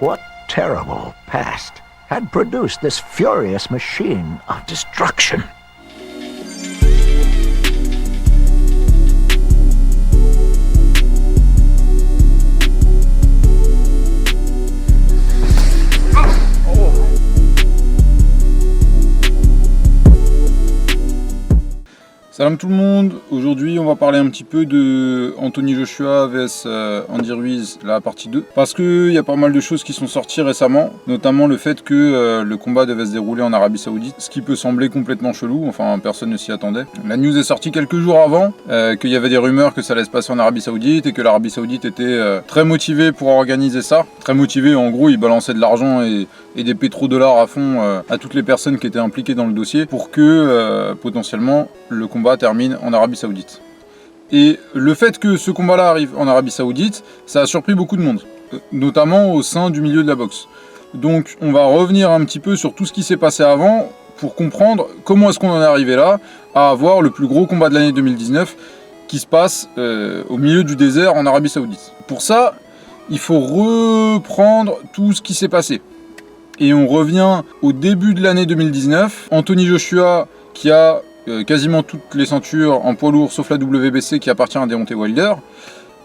What terrible past had produced this furious machine of destruction? Salam tout le monde, aujourd'hui on va parler un petit peu de Anthony Joshua vs Andy Ruiz, la partie 2. Parce qu'il y a pas mal de choses qui sont sorties récemment, notamment le fait que le combat devait se dérouler en Arabie Saoudite, ce qui peut sembler complètement chelou, enfin personne ne s'y attendait. La news est sortie quelques jours avant, qu'il y avait des rumeurs que ça allait se passer en Arabie Saoudite et que l'Arabie Saoudite était très motivée pour organiser ça. Très motivée, en gros ils balançaient de l'argent et des pétrodollars à fond à toutes les personnes qui étaient impliquées dans le dossier pour que potentiellement le combat termine en Arabie Saoudite. Et le fait que ce combat-là arrive en Arabie Saoudite, ça a surpris beaucoup de monde, notamment au sein du milieu de la boxe. Donc on va revenir un petit peu sur tout ce qui s'est passé avant pour comprendre comment est-ce qu'on en est arrivé là à avoir le plus gros combat de l'année 2019 qui se passe au milieu du désert en Arabie Saoudite. Pour ça, il faut reprendre tout ce qui s'est passé. Et on revient au début de l'année 2019. Anthony Joshua, qui a quasiment toutes les ceintures en poids lourd, sauf la WBC qui appartient à Deontay Wilder,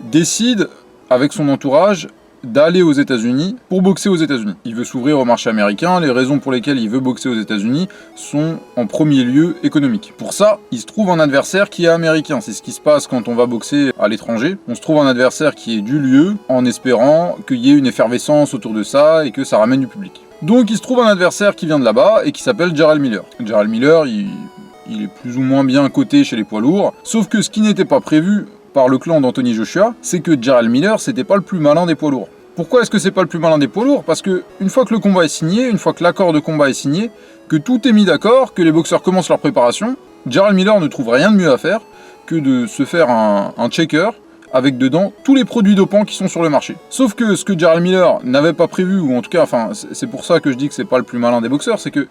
décide, avec son entourage, d'aller aux États-Unis pour boxer aux États-Unis. Il veut s'ouvrir au marché américain. Les raisons pour lesquelles il veut boxer aux États-Unis sont en premier lieu économiques. Pour ça, il se trouve un adversaire qui est américain. C'est ce qui se passe quand on va boxer à l'étranger. On se trouve un adversaire qui est du lieu, en espérant qu'il y ait une effervescence autour de ça et que ça ramène du public. Donc il se trouve un adversaire qui vient de là-bas et qui s'appelle Jarrell Miller. Jarrell Miller, il est plus ou moins bien coté chez les poids lourds, sauf que ce qui n'était pas prévu par le clan d'Anthony Joshua, c'est que Jarrell Miller, c'était pas le plus malin des poids lourds. Pourquoi est-ce que c'est pas le plus malin des poids lourds? Parce que une fois que le combat est signé, une fois que l'accord de combat est signé, que tout est mis d'accord, que les boxeurs commencent leur préparation, Jarrell Miller ne trouve rien de mieux à faire que de se faire un checker avec dedans tous les produits dopants qui sont sur le marché. Sauf que ce que Jarrell Miller n'avait pas prévu, ou en tout cas, enfin, c'est pour ça que je dis que c'est pas le plus malin des boxeurs, c'est que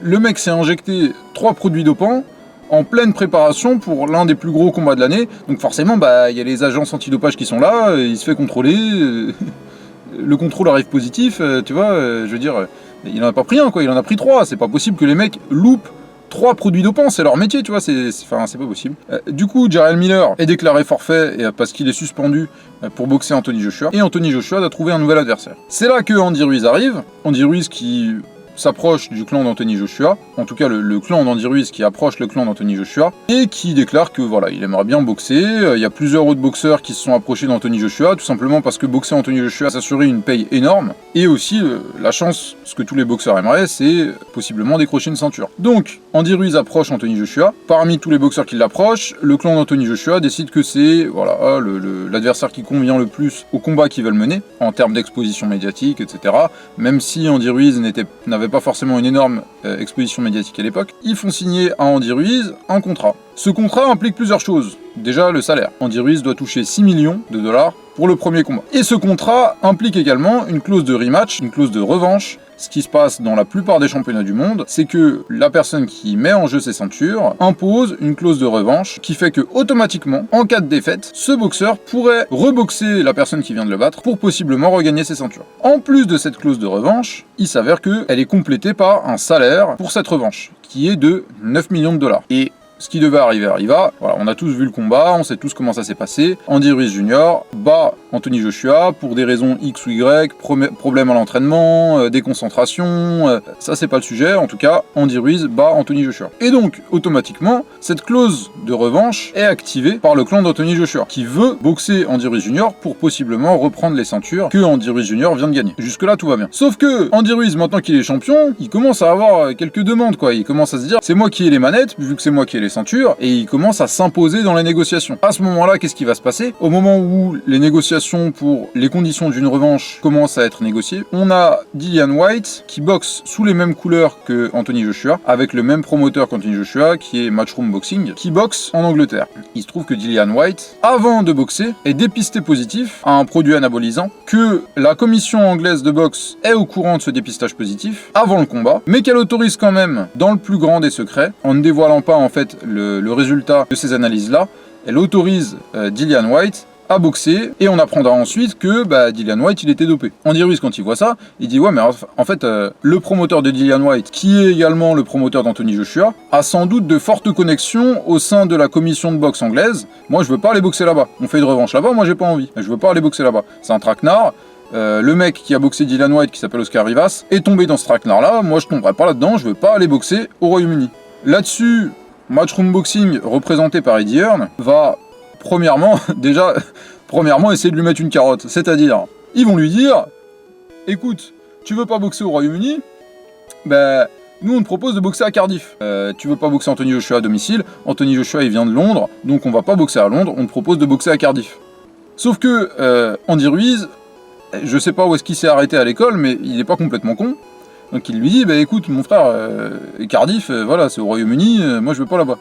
le mec s'est injecté 3 produits dopants en pleine préparation pour l'un des plus gros combats de l'année. Donc forcément, il y a les agences antidopage qui sont là, il se fait contrôler, le contrôle arrive positif, tu vois, je veux dire, il en a pas pris un, quoi, il en a pris 3. C'est pas possible que les mecs loupent 3 produits dopants, c'est leur métier, tu vois, c'est pas possible. Du coup, Jarrell Miller est déclaré forfait parce qu'il est suspendu pour boxer Anthony Joshua, et Anthony Joshua doit trouver un nouvel adversaire. C'est là que Andy Ruiz arrive, Andy Ruiz qui s'approche du clan d'Anthony Joshua, en tout cas le clan d'Andy Ruiz qui approche le clan d'Anthony Joshua, et qui déclare que voilà, il aimerait bien boxer. Il y a plusieurs autres boxeurs qui se sont approchés d'Anthony Joshua, tout simplement parce que boxer Anthony Joshua s'assurait une paye énorme, et aussi la chance, ce que tous les boxeurs aimeraient, c'est possiblement décrocher une ceinture. Donc, Andy Ruiz approche Anthony Joshua. Parmi tous les boxeurs qui l'approchent, le clan d'Anthony Joshua décide que c'est voilà, l'adversaire qui convient le plus au combat qu'ils veulent mener, en termes d'exposition médiatique, etc. Même si Andy Ruiz n'avait pas forcément une énorme exposition médiatique à l'époque, ils font signer à Andy Ruiz un contrat. Ce contrat implique plusieurs choses. Déjà, le salaire. Andy Ruiz doit toucher 6 millions de dollars pour le premier combat. Et ce contrat implique également une clause de rematch, une clause de revanche. Ce qui se passe dans la plupart des championnats du monde, c'est que la personne qui met en jeu ses ceintures impose une clause de revanche qui fait que automatiquement, en cas de défaite, ce boxeur pourrait reboxer la personne qui vient de le battre pour possiblement regagner ses ceintures. En plus de cette clause de revanche, il s'avère qu'elle est complétée par un salaire pour cette revanche, qui est de 9 millions de dollars. Et ce qui devait arriver arriva. Voilà, on a tous vu le combat, on sait tous comment ça s'est passé. Andy Ruiz Jr. bat Anthony Joshua pour des raisons X ou Y, problème à l'entraînement, déconcentration, ça c'est pas le sujet. En tout cas, Andy Ruiz bat Anthony Joshua. Et donc, automatiquement, cette clause de revanche est activée par le clan d'Anthony Joshua, qui veut boxer Andy Ruiz Jr. pour possiblement reprendre les ceintures que Andy Ruiz Jr. vient de gagner. Jusque-là, tout va bien. Sauf que Andy Ruiz, maintenant qu'il est champion, il commence à avoir quelques demandes, quoi. Il commence à se dire, c'est moi qui ai les manettes, vu que c'est moi qui ai les ceintures, et il commence à s'imposer dans les négociations. À ce moment-là, qu'est-ce qui va se passer? Au moment où les négociations pour les conditions d'une revanche commencent à être négociées, on a Dillian Whyte qui boxe sous les mêmes couleurs que Anthony Joshua, avec le même promoteur qu'Anthony Joshua, qui est Matchroom Boxing, qui boxe en Angleterre. Il se trouve que Dillian Whyte, avant de boxer, est dépisté positif à un produit anabolisant, que la commission anglaise de boxe est au courant de ce dépistage positif avant le combat, mais qu'elle autorise quand même, dans le plus grand des secrets, en ne dévoilant pas en fait le résultat de ces analyses-là, elle autorise Dillian Whyte à boxer, et on apprendra ensuite que Dillian Whyte, il était dopé. Andy Ruiz, quand il voit ça, il dit ouais, mais en fait, le promoteur de Dillian Whyte, qui est également le promoteur d'Anthony Joshua, a sans doute de fortes connexions au sein de la commission de boxe anglaise. Moi, je veux pas aller boxer là-bas. On fait une revanche là-bas, moi j'ai pas envie. Je veux pas aller boxer là-bas. C'est un traquenard. Le mec qui a boxé Dillian Whyte, qui s'appelle Oscar Rivas, est tombé dans ce traquenard-là. Moi, je tomberai pas là-dedans. Je veux pas aller boxer au Royaume-Uni. Là-dessus, Matchroom Boxing, représenté par Eddie Hearn, va premièrement essayer de lui mettre une carotte. C'est-à-dire, ils vont lui dire, écoute, tu veux pas boxer au Royaume-Uni, nous on te propose de boxer à Cardiff. Tu veux pas boxer Anthony Joshua à domicile, Anthony Joshua il vient de Londres, donc on va pas boxer à Londres, on te propose de boxer à Cardiff. Sauf que Andy Ruiz, je sais pas où est-ce qu'il s'est arrêté à l'école, mais il est pas complètement con. Donc il lui dit, écoute mon frère, Cardiff, voilà, c'est au Royaume-Uni, moi je veux pas là-bas.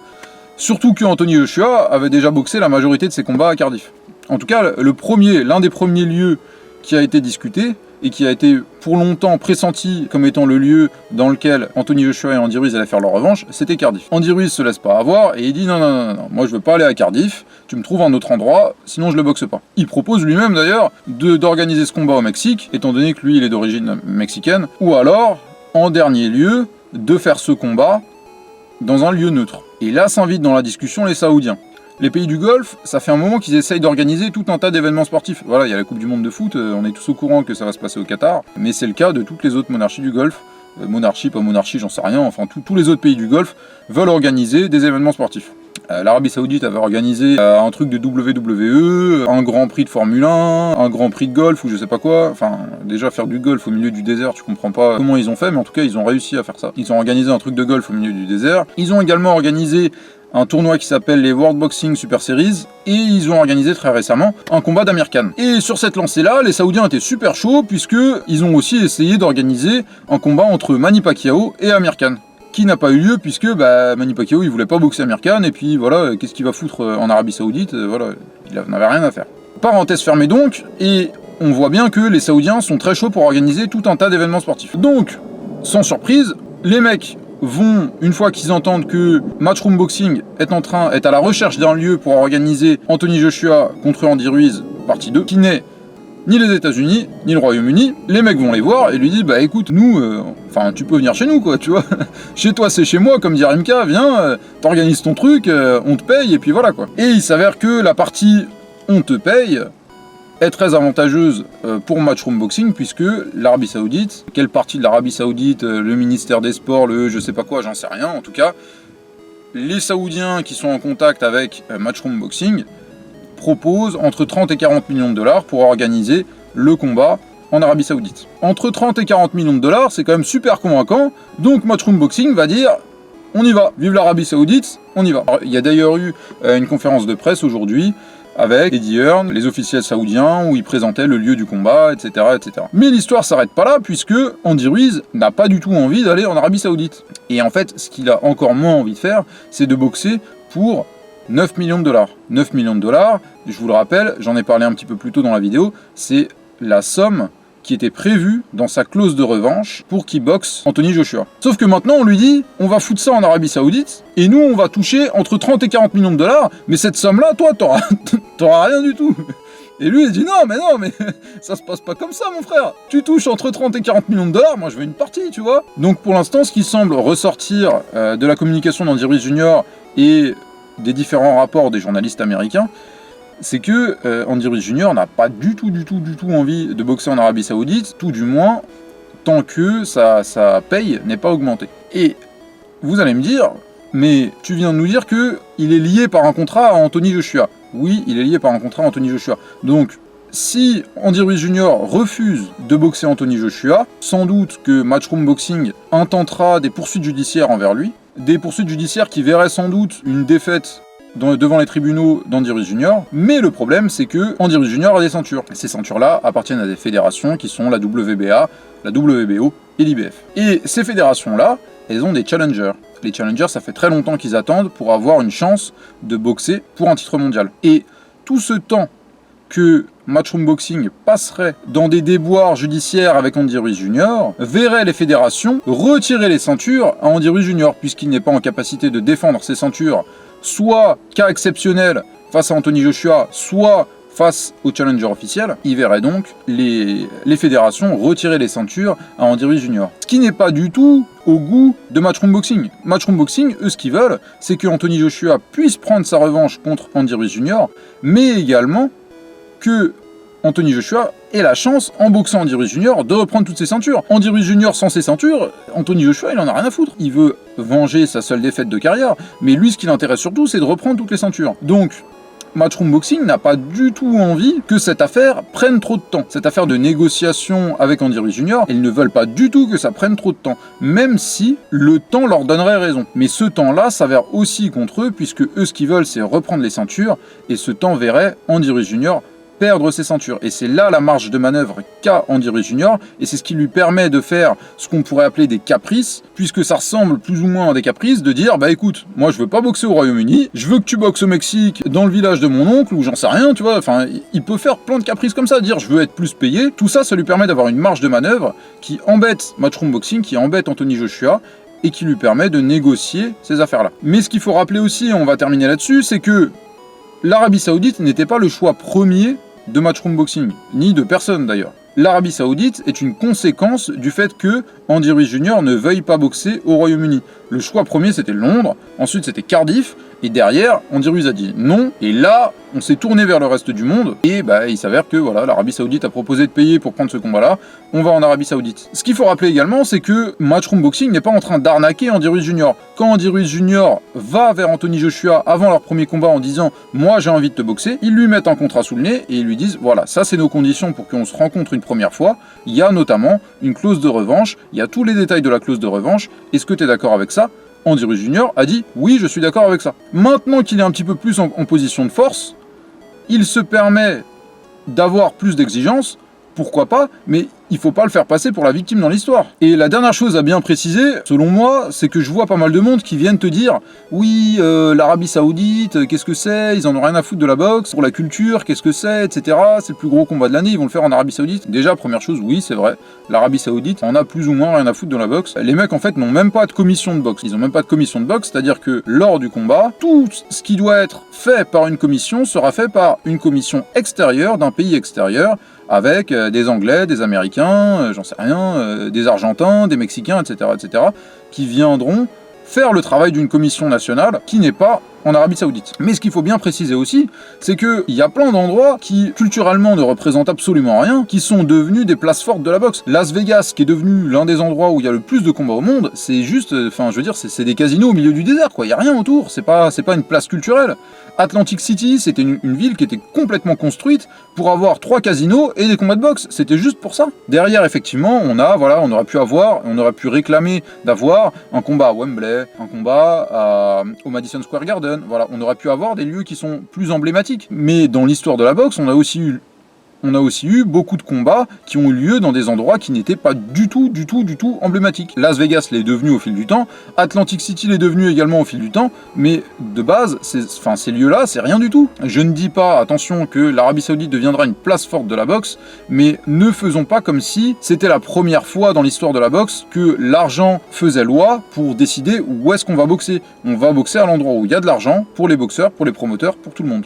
Surtout que Anthony Joshua avait déjà boxé la majorité de ses combats à Cardiff. En tout cas, l'un des premiers lieux qui a été discuté, et qui a été pour longtemps pressenti comme étant le lieu dans lequel Anthony Joshua et Andy Ruiz allaient faire leur revanche, c'était Cardiff. Andy Ruiz se laisse pas avoir et il dit non, moi je veux pas aller à Cardiff, tu me trouves un autre endroit, sinon je le boxe pas. Il propose lui-même d'ailleurs d'organiser ce combat au Mexique, étant donné que lui il est d'origine mexicaine, ou alors, en dernier lieu, de faire ce combat dans un lieu neutre. Et là s'invitent dans la discussion les Saoudiens. Les pays du Golfe, ça fait un moment qu'ils essayent d'organiser tout un tas d'événements sportifs. Voilà, il y a la Coupe du Monde de foot, on est tous au courant que ça va se passer au Qatar, mais c'est le cas de toutes les autres monarchies du Golfe. Monarchie, pas monarchie, j'en sais rien, enfin tous les autres pays du Golfe veulent organiser des événements sportifs. L'Arabie Saoudite avait organisé un truc de WWE, un grand prix de Formule 1, un grand prix de golf ou je sais pas quoi. Enfin, déjà faire du golf au milieu du désert, tu comprends pas comment ils ont fait, mais en tout cas ils ont réussi à faire ça. Ils ont organisé un truc de golf au milieu du désert. Ils ont également organisé un tournoi qui s'appelle les World Boxing Super Series, et ils ont organisé très récemment un combat d'Amir Khan. Et sur cette lancée-là, les Saoudiens étaient super chauds, puisqu'ils ont aussi essayé d'organiser un combat entre Manny Pacquiao et Amir Khan, qui n'a pas eu lieu, puisque Manny Pacquiao il voulait pas boxer Amir Khan, et puis voilà, qu'est-ce qu'il va foutre en Arabie Saoudite, voilà, il n'avait rien à faire. Parenthèse fermée donc, et on voit bien que les Saoudiens sont très chauds pour organiser tout un tas d'événements sportifs. Donc, sans surprise, les mecs vont, une fois qu'ils entendent que Matchroom Boxing est à la recherche d'un lieu pour organiser Anthony Joshua contre Andy Ruiz, partie 2, qui n'est ni les États-Unis, ni le Royaume-Uni, les mecs vont les voir et lui disent écoute, nous, tu peux venir chez nous, quoi, tu vois. Chez toi, c'est chez moi, comme dit Rimka, viens, t'organises ton truc, on te paye, et puis voilà, quoi. Et il s'avère que la partie on te paye est très avantageuse pour Matchroom Boxing, puisque l'Arabie Saoudite, quelle partie de l'Arabie Saoudite, le ministère des Sports, le je sais pas quoi, j'en sais rien, en tout cas, les Saoudiens qui sont en contact avec Matchroom Boxing proposent entre 30 et 40 millions de dollars pour organiser le combat en Arabie Saoudite. Entre 30 et 40 millions de dollars, c'est quand même super convaincant, donc Matchroom Boxing va dire on y va, vive l'Arabie Saoudite, on y va. Alors, il y a d'ailleurs eu une conférence de presse aujourd'hui avec Eddie Hearn, les officiels saoudiens, où ils présentaient le lieu du combat, etc., etc. Mais l'histoire s'arrête pas là, puisque Andy Ruiz n'a pas du tout envie d'aller en Arabie Saoudite. Et en fait, ce qu'il a encore moins envie de faire, c'est de boxer pour 9 millions de dollars. 9 millions de dollars, je vous le rappelle, j'en ai parlé un petit peu plus tôt dans la vidéo, c'est la somme qui était prévue dans sa clause de revanche pour qu'il boxe Anthony Joshua. Sauf que maintenant on lui dit on va foutre ça en Arabie Saoudite et nous on va toucher entre 30 et 40 millions de dollars, mais cette somme là toi t'auras rien du tout. Et lui il dit non mais ça se passe pas comme ça mon frère, tu touches entre 30 et 40 millions de dollars, moi je veux une partie, tu vois. Donc pour l'instant ce qui semble ressortir de la communication d'Andy Ruiz Jr. et des différents rapports des journalistes américains, c'est que Andy Ruiz Jr. n'a pas du tout envie de boxer en Arabie Saoudite, tout du moins tant que sa paye n'est pas augmentée. Et vous allez me dire, mais tu viens de nous dire qu'il est lié par un contrat à Anthony Joshua. Oui, il est lié par un contrat à Anthony Joshua. Donc, si Andy Ruiz Jr. refuse de boxer Anthony Joshua, sans doute que Matchroom Boxing intentera des poursuites judiciaires envers lui, des poursuites judiciaires qui verraient sans doute une défaite devant les tribunaux d'Andy Ruiz Jr. Mais le problème, c'est que Andy Ruiz Jr. a des ceintures. Ces ceintures-là appartiennent à des fédérations qui sont la WBA, la WBO et l'IBF. Et ces fédérations-là, elles ont des challengers. Les challengers, ça fait très longtemps qu'ils attendent pour avoir une chance de boxer pour un titre mondial. Et tout ce temps que Matchroom Boxing passerait dans des déboires judiciaires avec Andy Ruiz Jr. verrait les fédérations retirer les ceintures à Andy Ruiz Jr. puisqu'il n'est pas en capacité de défendre ses ceintures, soit cas exceptionnel face à Anthony Joshua, soit face au challenger officiel, il verrait donc les fédérations retirer les ceintures à Andy Ruiz Jr. Ce qui n'est pas du tout au goût de Matchroom Boxing. Matchroom Boxing, eux, ce qu'ils veulent, c'est que Anthony Joshua puisse prendre sa revanche contre Andy Ruiz Jr., mais également que Anthony Joshua ait la chance, en boxant Andy Ruiz Jr., de reprendre toutes ses ceintures. Andy Ruiz Jr. sans ses ceintures, Anthony Joshua, il en a rien à foutre. Il veut venger sa seule défaite de carrière, mais lui, ce qui l'intéresse surtout, c'est de reprendre toutes les ceintures. Donc, Matchroom Boxing n'a pas du tout envie que cette affaire prenne trop de temps. Cette affaire de négociation avec Andy Ruiz Jr., ils ne veulent pas du tout que ça prenne trop de temps, même si le temps leur donnerait raison. Mais ce temps-là s'avère aussi contre eux, puisque eux, ce qu'ils veulent, c'est reprendre les ceintures, et ce temps verrait Andy Ruiz Jr. perdre ses ceintures. Et c'est là la marge de manœuvre qu'a Andy Ruiz Jr. Et c'est ce qui lui permet de faire ce qu'on pourrait appeler des caprices, puisque ça ressemble plus ou moins à des caprices, de dire, bah écoute, moi je veux pas boxer au Royaume-Uni, je veux que tu boxes au Mexique, dans le village de mon oncle, ou j'en sais rien, tu vois, enfin, il peut faire plein de caprices comme ça, dire je veux être plus payé. Tout ça, ça lui permet d'avoir une marge de manœuvre qui embête Matchroom Boxing, qui embête Anthony Joshua, et qui lui permet de négocier ces affaires-là. Mais ce qu'il faut rappeler aussi, et on va terminer là-dessus, c'est que l'Arabie Saoudite n'était pas le choix premier de Matchroom Boxing, ni de personne d'ailleurs. L'Arabie Saoudite est une conséquence du fait que Andy Ruiz Jr. ne veuille pas boxer au Royaume-Uni. Le choix premier c'était Londres, ensuite c'était Cardiff, et derrière Andy Ruiz a dit non, et là on s'est tourné vers le reste du monde, et bah il s'avère que voilà, l'Arabie Saoudite a proposé de payer pour prendre ce combat-là, on va en Arabie Saoudite. Ce qu'il faut rappeler également, c'est que Matchroom Boxing n'est pas en train d'arnaquer Andy Ruiz Jr. Quand Andy Ruiz Jr. va vers Anthony Joshua avant leur premier combat en disant « moi j'ai envie de te boxer », ils lui mettent un contrat sous le nez et ils lui disent « voilà, ça c'est nos conditions pour qu'on se rencontre une première fois, il y a notamment une clause de revanche, il y a tous les détails de la clause de revanche, est-ce que tu es d'accord avec ça ?» Andy Ruiz Jr. a dit « oui, je suis d'accord avec ça ». Maintenant qu'il est un petit peu plus en position de force, il se permet d'avoir plus d'exigences, pourquoi pas, mais il faut pas le faire passer pour la victime dans l'histoire. Et la dernière chose à bien préciser, selon moi, c'est que je vois pas mal de monde qui viennent te dire « oui, l'Arabie Saoudite, qu'est-ce que c'est? Ils en ont rien à foutre de la boxe, pour la culture, qu'est-ce que c'est, etc. C'est le plus gros combat de l'année, ils vont le faire en Arabie Saoudite. » Déjà, première chose, oui, c'est vrai, l'Arabie Saoudite en a plus ou moins rien à foutre de la boxe. Les mecs, en fait, n'ont même pas de commission de boxe. Ils ont même pas de commission de boxe, c'est-à-dire que lors du combat, tout ce qui doit être fait par une commission sera fait par une commission extérieure, d'un pays extérieur, avec des Anglais, des Américains, j'en sais rien, des Argentins, des Mexicains, etc., qui viendront faire le travail d'une commission nationale qui n'est pas en Arabie Saoudite. Mais ce qu'il faut bien préciser aussi, c'est qu'il y a plein d'endroits qui, culturellement, ne représentent absolument rien, qui sont devenus des places fortes de la boxe. Las Vegas, qui est devenu l'un des endroits où il y a le plus de combats au monde, c'est juste, enfin, je veux dire, c'est des casinos au milieu du désert, quoi. Il n'y a rien autour, c'est pas une place culturelle. Atlantic City, c'était une ville qui était complètement construite pour avoir 3 casinos et des combats de boxe. C'était juste pour ça. Derrière, effectivement, on aurait pu réclamer d'avoir un combat à Wembley, un combat au Madison Square Garden. Voilà, on aurait pu avoir des lieux qui sont plus emblématiques. Mais dans l'histoire de la boxe, on a aussi eu beaucoup de combats qui ont eu lieu dans des endroits qui n'étaient pas du tout emblématiques. Las Vegas l'est devenu au fil du temps, Atlantic City l'est devenu également au fil du temps, mais de base, ces lieux-là, c'est rien du tout. Je ne dis pas, attention, que l'Arabie Saoudite deviendra une place forte de la boxe, mais ne faisons pas comme si c'était la première fois dans l'histoire de la boxe que l'argent faisait loi pour décider où est-ce qu'on va boxer. On va boxer à l'endroit où il y a de l'argent, pour les boxeurs, pour les promoteurs, pour tout le monde.